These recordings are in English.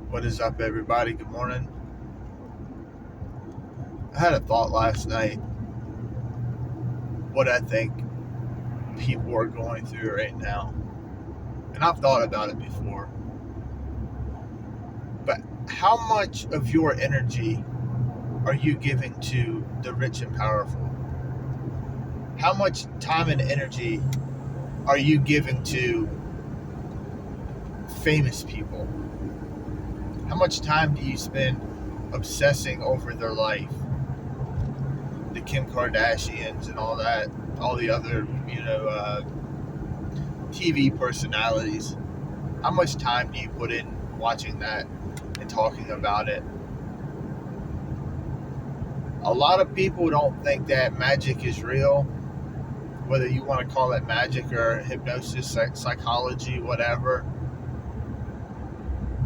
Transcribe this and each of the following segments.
What is up, everybody? Good morning. I had a thought last night what I think people are going through right now. And I've thought about it before. But how much of your energy are you giving to the rich and powerful? How much time and energy are you giving to famous people? How much time do you spend obsessing over their life? The Kim Kardashians and all that, all the other, TV personalities. How much time do you put in watching that and talking about it? A lot of people don't think that magic is real, whether you want to call it magic or hypnosis, psychology, whatever.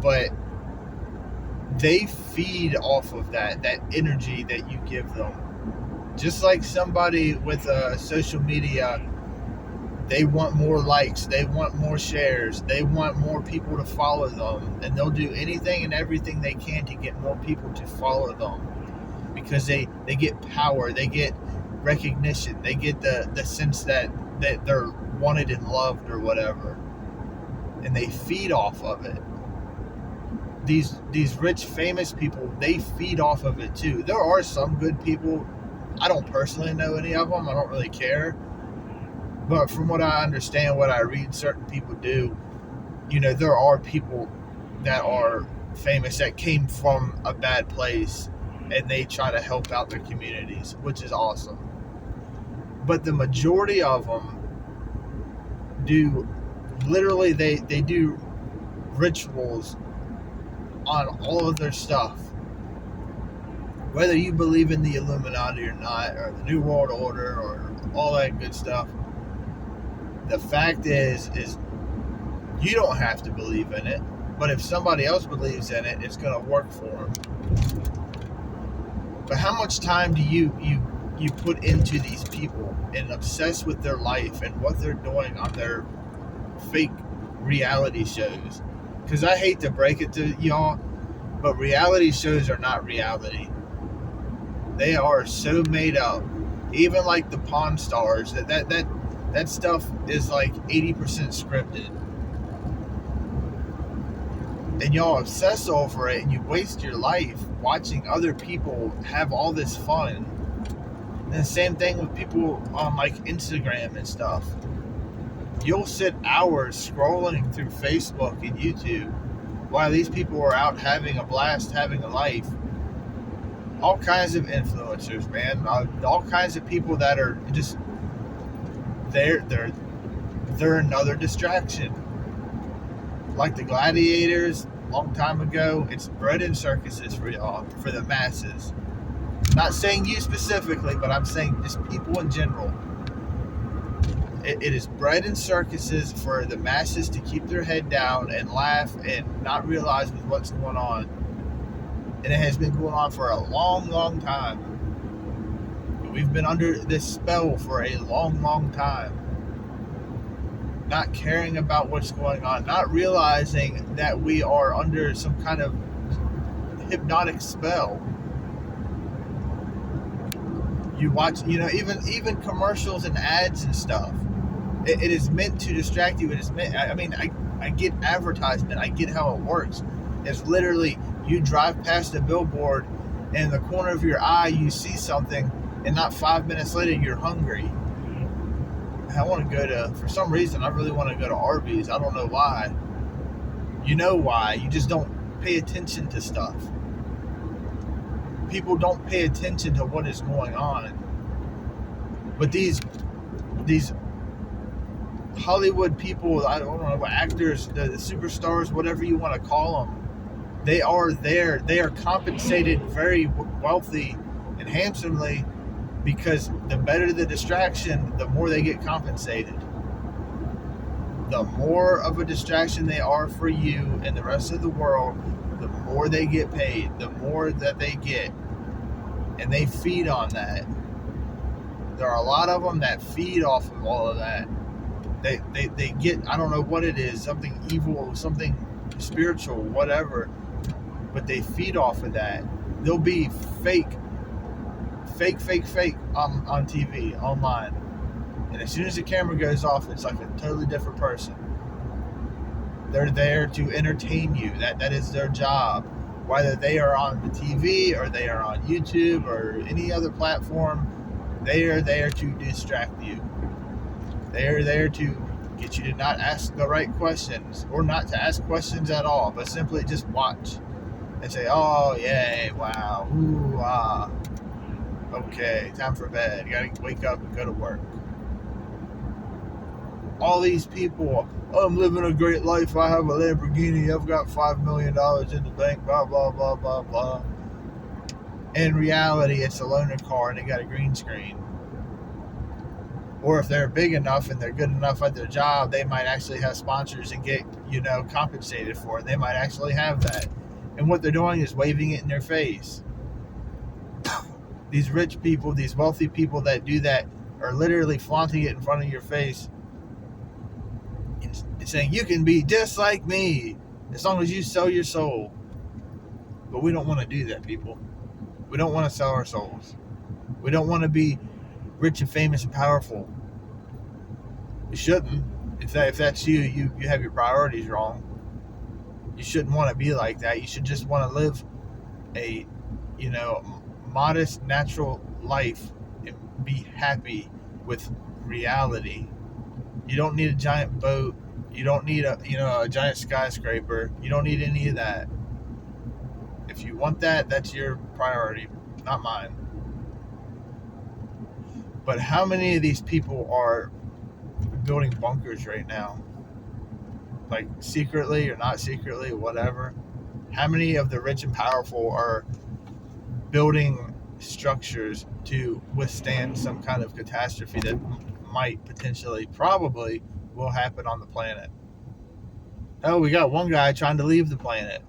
But they feed off of that energy that you give them. Just like somebody with social media, they want more likes, they want more shares, they want more people to follow them, and they'll do anything and everything they can to get more people to follow them because they get power, they get recognition, they get the sense that they're wanted and loved or whatever, and they feed off of it. These rich famous people, they feed off of it too. There are some good people. I don't personally know any of them. I don't really care. But from what I understand, what I read certain people do, there are people that are famous that came from a bad place and they try to help out their communities, which is awesome. But the majority of them do, literally, they do rituals on all of their stuff. Whether you believe in the Illuminati or not, or the New World Order, or all that good stuff, the fact is you don't have to believe in it, but if somebody else believes in it, it's going to work for them. But how much time do you put into these people and obsess with their life and what they're doing on their fake reality shows? Because I hate to break it to y'all, but reality shows are not reality. They are so made up. Even like the Pawn Stars, that stuff is like 80% scripted. And y'all obsess over it and you waste your life watching other people have all this fun. And the same thing with people on like Instagram and stuff. You'll sit hours scrolling through Facebook and YouTube while these people are out having a blast, having a life. All kinds of influencers, man. All kinds of people that are just they're another distraction. Like the gladiators a long time ago, it's bread and circuses for y'all, for the masses. Not saying you specifically, but I'm saying just people in general. It is bread and circuses for the masses to keep their head down and laugh and not realize what's going on. And it has been going on for a long, long time. We've been under this spell for a long, long time. Not caring about what's going on, not realizing that we are under some kind of hypnotic spell. You watch, even commercials and ads and stuff. It is meant to distract you. It is meant. I get advertisement. I get how it works. It's literally you drive past a billboard, and in the corner of your eye you see something, and not 5 minutes later you're hungry. I want to go to, for some reason, I really want to go to Arby's. I don't know why. You know why. You just don't pay attention to stuff. People don't pay attention to what is going on. But these Hollywood people, I don't know, actors, the superstars, whatever you want to call them, they are there. They are compensated very wealthy and handsomely, because the better the distraction, the more they get compensated. The more of a distraction they are for you and the rest of the world, the more they get paid, the more that they get. And they feed on that. There are a lot of them that feed off of all of that. They get, I don't know what it is, something evil, something spiritual, whatever. but they feed off of that. They'll be fake on TV, online. And as soon as the camera goes off, it's like a totally different person. They're there to entertain you. That is their job. Whether they are on the TV or they are on YouTube or any other platform, they are there to distract you. They are there to get you to not ask the right questions, or not to ask questions at all, but simply just watch and say, oh, yay, wow, ooh, ah, okay, time for bed. You gotta wake up and go to work. All these people, oh, I'm living a great life. I have a Lamborghini. I've got $5 million in the bank, blah, blah, blah, blah, blah. In reality, it's a loaner car and they got a green screen. Or if they're big enough and they're good enough at their job, they might actually have sponsors and get, compensated for it. They might actually have that. And what they're doing is waving it in their face. These rich people, these wealthy people that do that are literally flaunting it in front of your face and saying, you can be just like me as long as you sell your soul. But we don't want to do that, people. We don't want to sell our souls. We don't want to be rich and famous and powerful. You shouldn't. If that's you, you have your priorities wrong. You shouldn't want to be like that. You should just want to live a, modest, natural life and be happy with reality. You don't need a giant boat. You don't need a giant skyscraper. You don't need any of that. If you want that, that's your priority, not mine. But how many of these people are building bunkers right now? Like secretly or not secretly, whatever. How many of the rich and powerful are building structures to withstand some kind of catastrophe that might potentially, probably, will happen on the planet? Oh, we got one guy trying to leave the planet.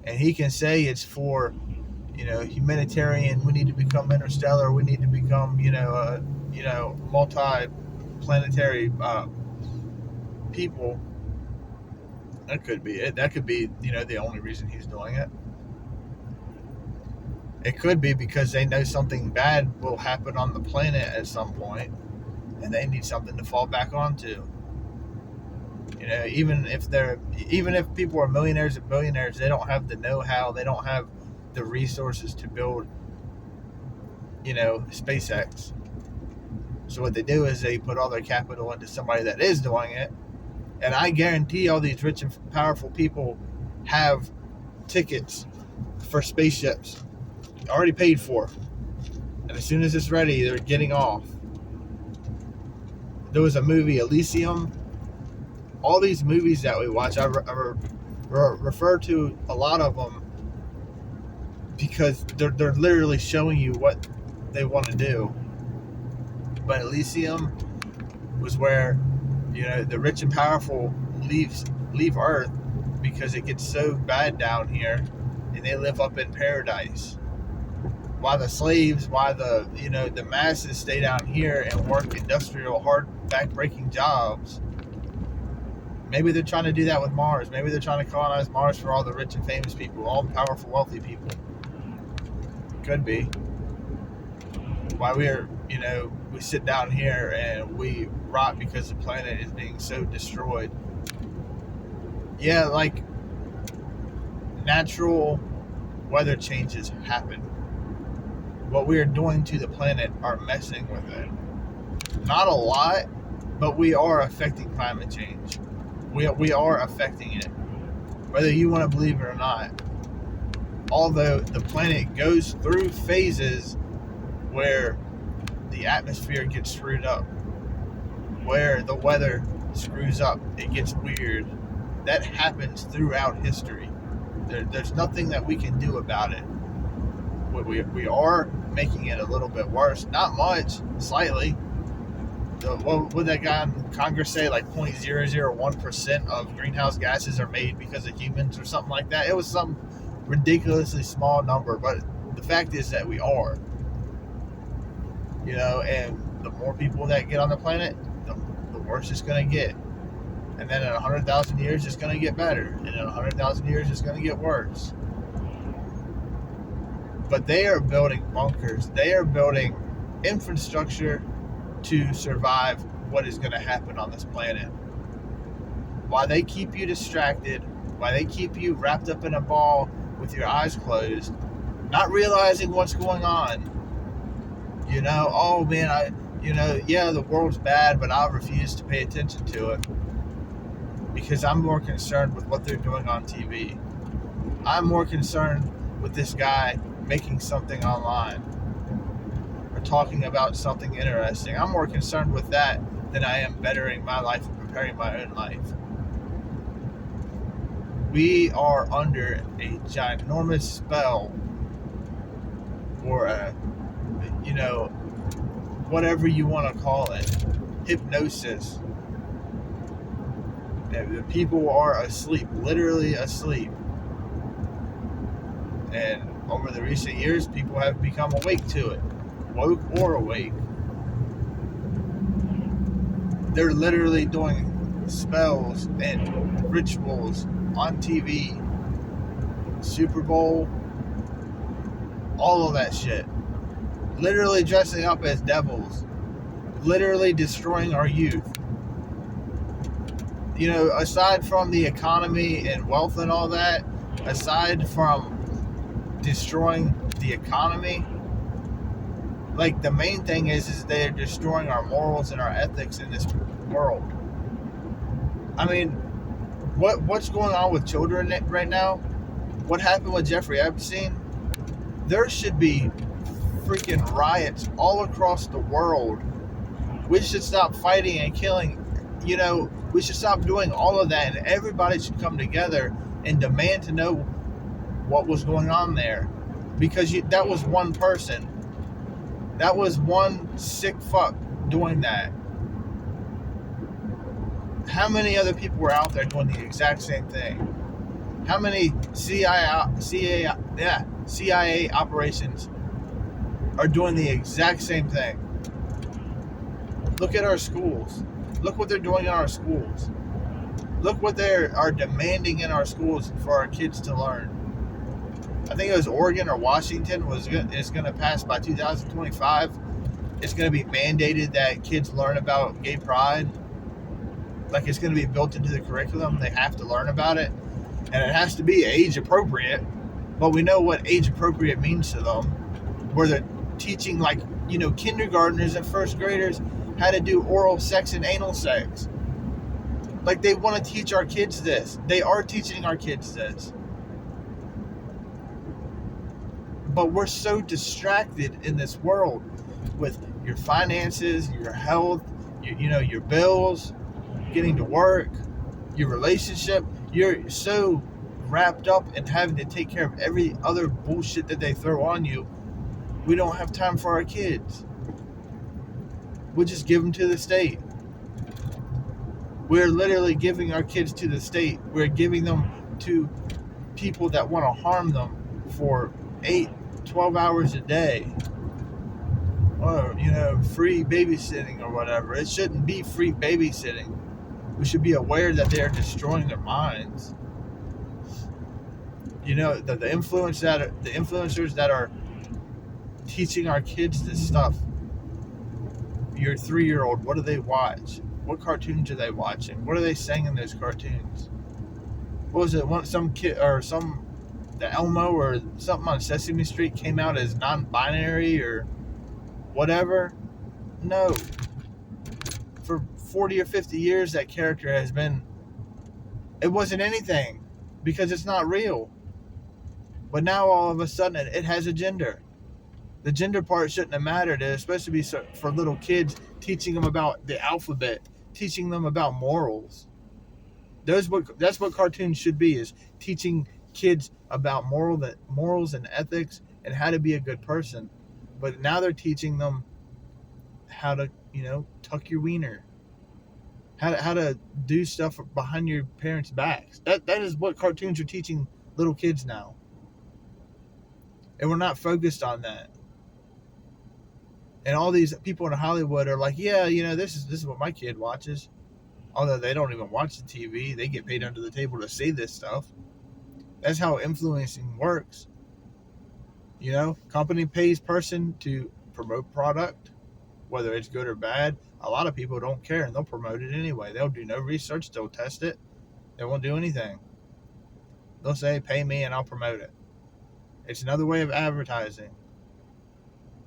And he can say it's for, humanitarian, we need to become interstellar, we need to become, multi-planetary people. That could be it. That could be, the only reason he's doing it. It could be because they know something bad will happen on the planet at some point, and they need something to fall back onto. Even if people are millionaires and billionaires, they don't have the know-how, they don't have the resources to build, SpaceX. So what they do is they put all their capital into somebody that is doing it. And I guarantee all these rich and powerful people have tickets for spaceships already paid for. And as soon as it's ready, they're getting off. There was a movie, Elysium. All these movies that we watch, I refer to a lot of them because they're literally showing you what they want to do. But Elysium was where, the rich and powerful leave Earth because it gets so bad down here, and they live up in paradise. While the slaves, the masses stay down here and work industrial, hard, back-breaking jobs. Maybe they're trying to do that with Mars. Maybe they're trying to colonize Mars for all the rich and famous people, all the powerful, wealthy people. Could be. Why we sit down here and we rot because the planet is being so destroyed. Yeah, like natural weather changes happen. What we are doing to the planet are messing with it. Not a lot, but we are affecting climate change. We are affecting it, whether you want to believe it or not. Although the planet goes through phases where the atmosphere gets screwed up, where the weather screws up, it gets weird. That happens throughout history. There's nothing that we can do about it. We are making it a little bit worse. Not much, slightly. What would that guy in Congress say? Like 0.001% of greenhouse gases are made because of humans or something like that. It was some ridiculously small number, but the fact is that we are. And the more people that get on the planet, the worse it's going to get. And then in 100,000 years, it's going to get better. And in 100,000 years, it's going to get worse. But they are building bunkers. They are building infrastructure to survive what is going to happen on this planet. While they keep you distracted, while they keep you wrapped up in a ball with your eyes closed, not realizing what's going on. You know, oh man, yeah, the world's bad, but I refuse to pay attention to it because I'm more concerned with what they're doing on TV. I'm more concerned with this guy making something online or talking about something interesting. I'm more concerned with that than I am bettering my life and preparing my own life. We are under a ginormous spell or whatever you want to call it, hypnosis. The people are asleep, literally asleep. And over the recent years, people have become awake to it, woke or awake. They're literally doing spells and rituals on TV, Super Bowl, all of that shit. Literally dressing up as devils, literally destroying our youth. You know, aside from the economy and wealth and all that, aside from destroying the economy, like the main thing is they're destroying our morals and our ethics in this world. I mean, what's going on with children right now? What happened with Jeffrey Epstein? There should be freaking riots all across the world. We should stop fighting and killing. You know, we should stop doing all of that, and everybody should come together and demand to know what was going on there. Because that was one person. That was one sick fuck doing that. How many other people were out there doing the exact same thing? How many CIA operations are doing the exact same thing? Look at our schools. Look what they're doing in our schools. Look what they are demanding in our schools for our kids to learn. I think it was Oregon or Washington is going to pass by 2025. It's going to be mandated that kids learn about gay pride. Like it's going to be built into the curriculum. They have to learn about it. And it has to be age appropriate. But we know what age appropriate means to them. Where they're teaching kindergartners and first graders how to do oral sex and anal sex. Like they want to teach our kids this. They are teaching our kids this. But we're so distracted in this world with your finances, your health, your bills, getting to work, your relationship. You're so wrapped up in having to take care of every other bullshit that they throw on you. We don't have time for our kids. We'll just give them to the state. We're literally giving our kids to the state. We're giving them to people that want to harm them for 8-12 hours a day. Or, free babysitting or whatever. It shouldn't be free babysitting. We should be aware that they are destroying their minds. The influencers that are teaching our kids this stuff. Your 3-year-old, what do they watch? What cartoons are they watching? What are they saying in those cartoons? What was it? Some kid or the Elmo or something on Sesame Street came out as non-binary or whatever? No. For 40 or 50 years, that character has been. It wasn't anything because it's not real. But now all of a sudden it has a gender. The gender part shouldn't have mattered. It's supposed to be for little kids, teaching them about the alphabet, teaching them about morals. That's what cartoons should be, is teaching kids about morals and ethics and how to be a good person. But now they're teaching them how to, tuck your wiener, how to do stuff behind your parents' backs. That is what cartoons are teaching little kids now. And we're not focused on that. And all these people in Hollywood are like, yeah, this is what my kid watches. Although they don't even watch the TV, they get paid under the table to say this stuff. That's how influencing works. Company pays person to promote product, whether it's good or bad. A lot of people don't care and they'll promote it anyway. They'll do no research, they'll test it, they won't do anything. They'll say, pay me and I'll promote it. It's another way of advertising.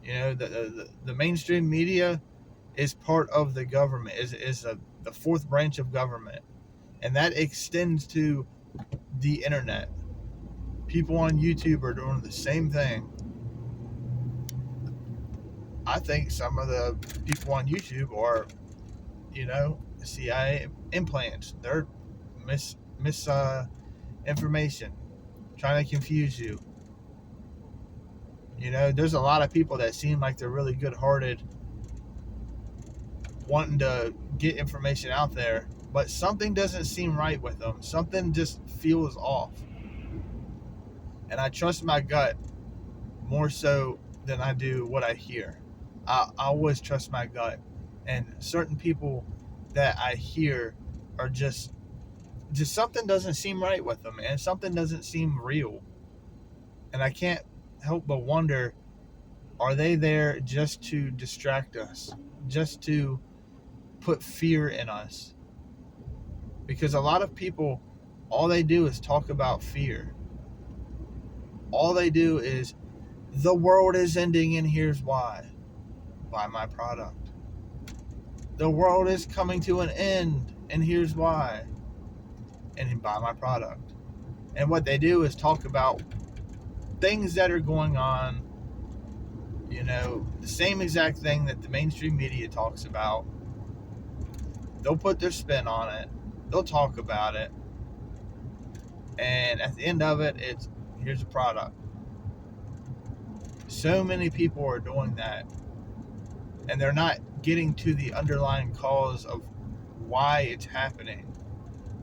The mainstream media is part of the government, is the fourth branch of government, and that extends to the internet. People on YouTube are doing the same thing. I think some of the people on YouTube are, CIA implants. They're information, trying to confuse you. There's a lot of people that seem like they're really good-hearted, wanting to get information out there, but something doesn't seem right with them. Something just feels off. And I trust my gut more so than I do what I hear. I always trust my gut. And certain people that I hear are just something doesn't seem right with them, and something doesn't seem real. And I can't help but wonder, are they there just to distract us? Just to put fear in us? Because a lot of people, all they do is talk about fear. All they do is, the world is ending and here's why. Buy my product. The world is coming to an end and here's why. And buy my product. And what they do is talk about things that are going on, the same exact thing that the mainstream media talks about. They'll put their spin on it. They'll talk about it. And at the end of it, it's, here's a product. So many people are doing that. And they're not getting to the underlying cause of why it's happening.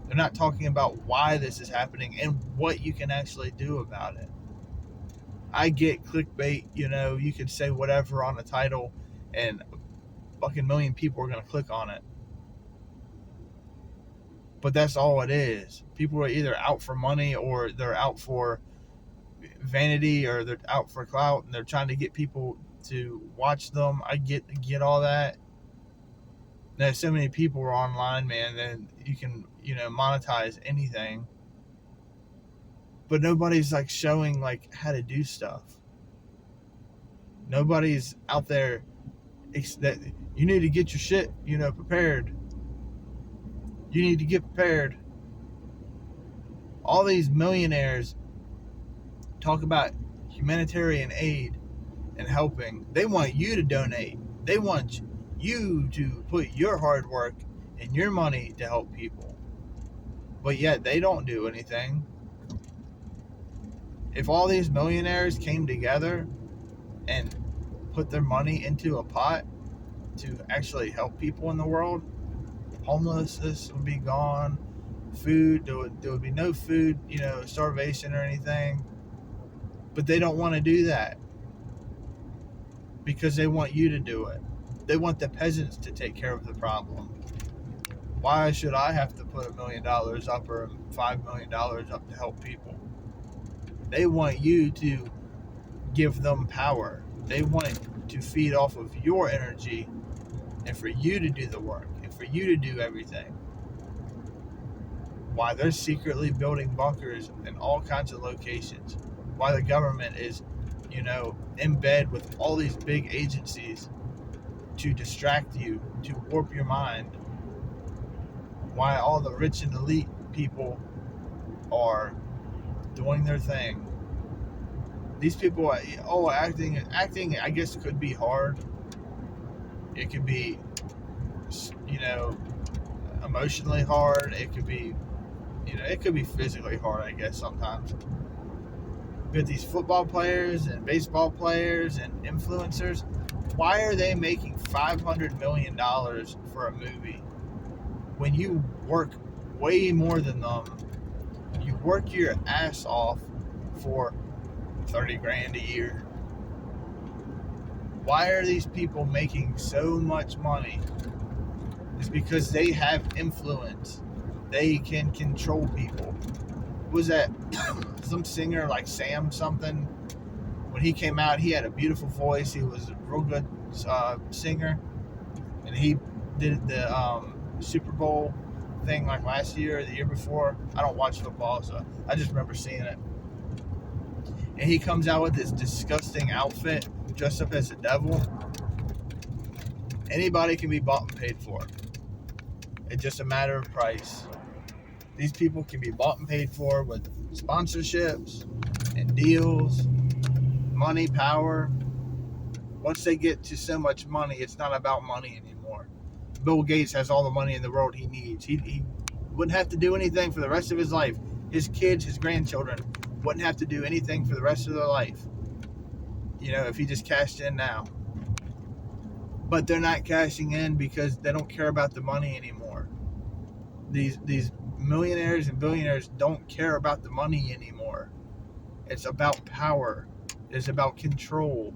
They're not talking about why this is happening and what you can actually do about it. I get clickbait, you could say whatever on the title and a fucking million people are going to click on it. But that's all it is. People are either out for money or they're out for vanity or they're out for clout and they're trying to get people to watch them. I get all that. There's so many people are online, man, and you can, monetize anything. But nobody's like showing like how to do stuff. Nobody's out there that you need to get your shit, prepared. You need to get prepared. All these millionaires talk about humanitarian aid and helping. They want you to donate. They want you to put your hard work and your money to help people. But yet they don't do anything. If all these millionaires came together and put their money into a pot to actually help people in the world, homelessness would be gone. Food, there would be no food, starvation or anything. But they don't want to do that because they want you to do it. They want the peasants to take care of the problem. Why should I have to put $1 million up or $5 million up to help people? They want you to give them power. They want to feed off of your energy and for you to do the work and for you to do everything. Why they're secretly building bunkers in all kinds of locations. Why the government is, in bed with all these big agencies to distract you, to warp your mind. Why all the rich and elite people are doing their thing. These people are, acting, I guess, could be hard. It could be, emotionally hard. It could be, it could be physically hard, I guess, sometimes. But these football players and baseball players and influencers, why are they making $500 million for a movie? When you work way more than them, you work your ass off for $30,000 a year. Why are these people making so much money It's because they have influence. They can control people. Was that some singer like Sam something? When he came out, he had a beautiful voice. He was a real good singer, and he did the Super Bowl thing like last year or the year before. I don't watch football, so I just remember seeing it. And he comes out with this disgusting outfit, dressed up as the devil. Anybody can be bought and paid for. It's just a matter of price. These people can be bought and paid for with sponsorships and deals, money, power. Once they get to so much money, it's not about money anymore. Bill Gates has all the money in the world he needs. He wouldn't have to do anything for the rest of his life. His kids, his grandchildren wouldn't have to do anything for the rest of their life. If he just cashed in now. But they're not cashing in because they don't care about the money anymore. These millionaires and billionaires don't care about the money anymore. It's about power. It's about control.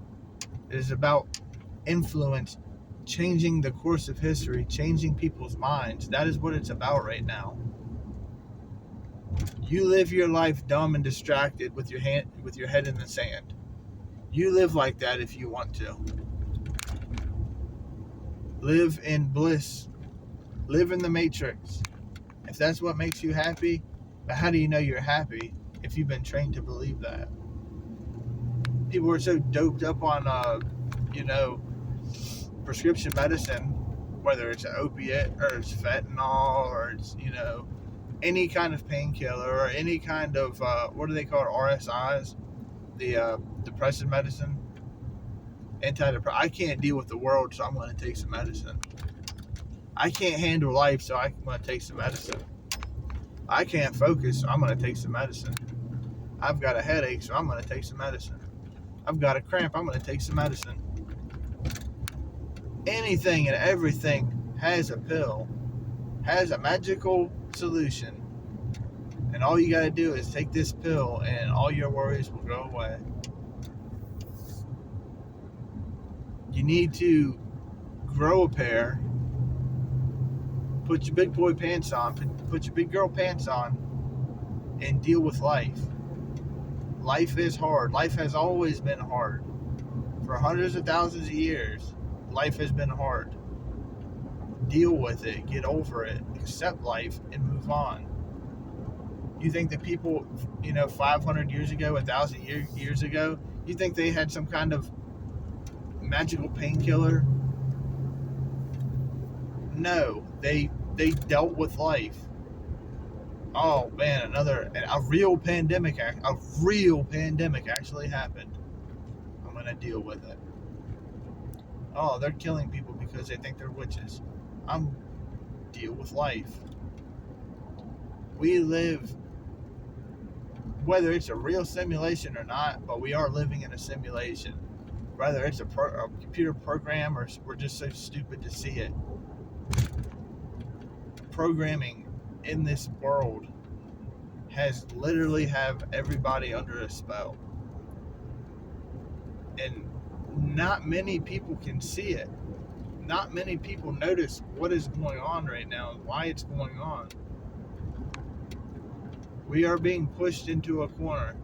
It is about influence, changing the course of history, changing people's minds. That is what it's about right now. You live your life dumb and distracted with your head in the sand. You live like that if you want to. Live in bliss. Live in the matrix. If that's what makes you happy, but how do you know you're happy if you've been trained to believe that? People are so doped up on, prescription medicine, whether it's an opiate or it's fentanyl or it's, any kind of painkiller or any kind of, what do they call it, RSIs, the depressive medicine, I can't deal with the world, so I'm going to take some medicine. I can't handle life, so I'm going to take some medicine. I can't focus, so I'm going to take some medicine. I've got a headache, so I'm going to take some medicine. I've got a cramp, I'm going to take some medicine. Anything and everything has a pill, has a magical solution. And all you got to do is take this pill and all your worries will go away. You need to grow a pair, put your big boy pants on, put your big girl pants on, and deal with life. Life is hard. Life has always been hard. For hundreds of thousands of years, life has been hard. Deal with it, get over it, accept life, and move on. You think that people, 500 years ago, 1,000 years ago, you think they had some kind of magical painkiller? No, they dealt with life. Oh man, a real pandemic actually happened. I'm gonna deal with it. Oh, they're killing people because they think they're witches. Deal with life. We live, whether it's a real simulation or not, but we are living in a simulation. Whether it's a computer program or we're just so stupid to see it. Programming in this world has literally have everybody under a spell. And not many people can see it. Not many people notice what is going on right now and why it's going on. We are being pushed into a corner.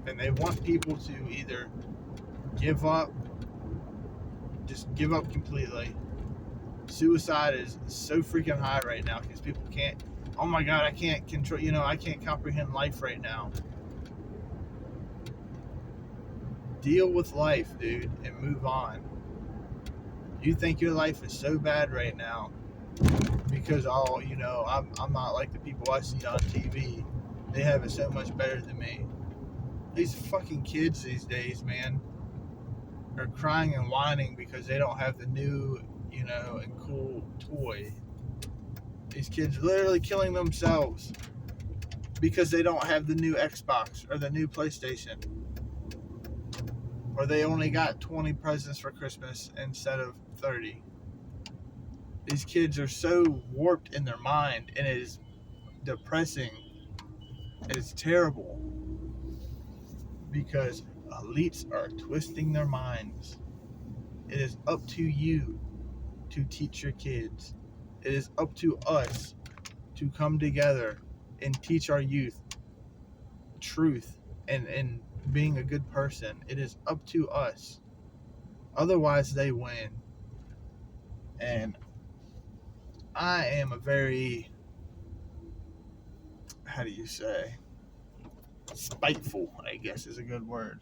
And they want people to either give up, just give up completely. Suicide is so freaking high right now because people can't, oh my God, I can't control, I can't comprehend life right now. Deal with life, dude, and move on. You think your life is so bad right now because, I'm not like the people I see on TV. They have it so much better than me. These fucking kids these days, man, are crying and whining because they don't have the new, and cool toy. These kids literally killing themselves because they don't have the new Xbox or the new PlayStation. Or they only got 20 presents for Christmas instead of 30. These kids are so warped in their mind, and it is depressing. It is terrible because elites are twisting their minds. It is up to you to teach your kids. It is up to us to come together and teach our youth truth and being a good person. It is up to us. Otherwise, they win. And I am a very, how do you say, spiteful, I guess is a good word.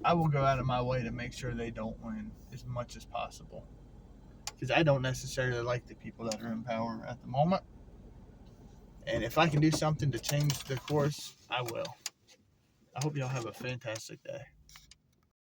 I will go out of my way to make sure they don't win as much as possible. Because I don't necessarily like the people that are in power at the moment. And if I can do something to change the course, I will. I hope y'all have a fantastic day.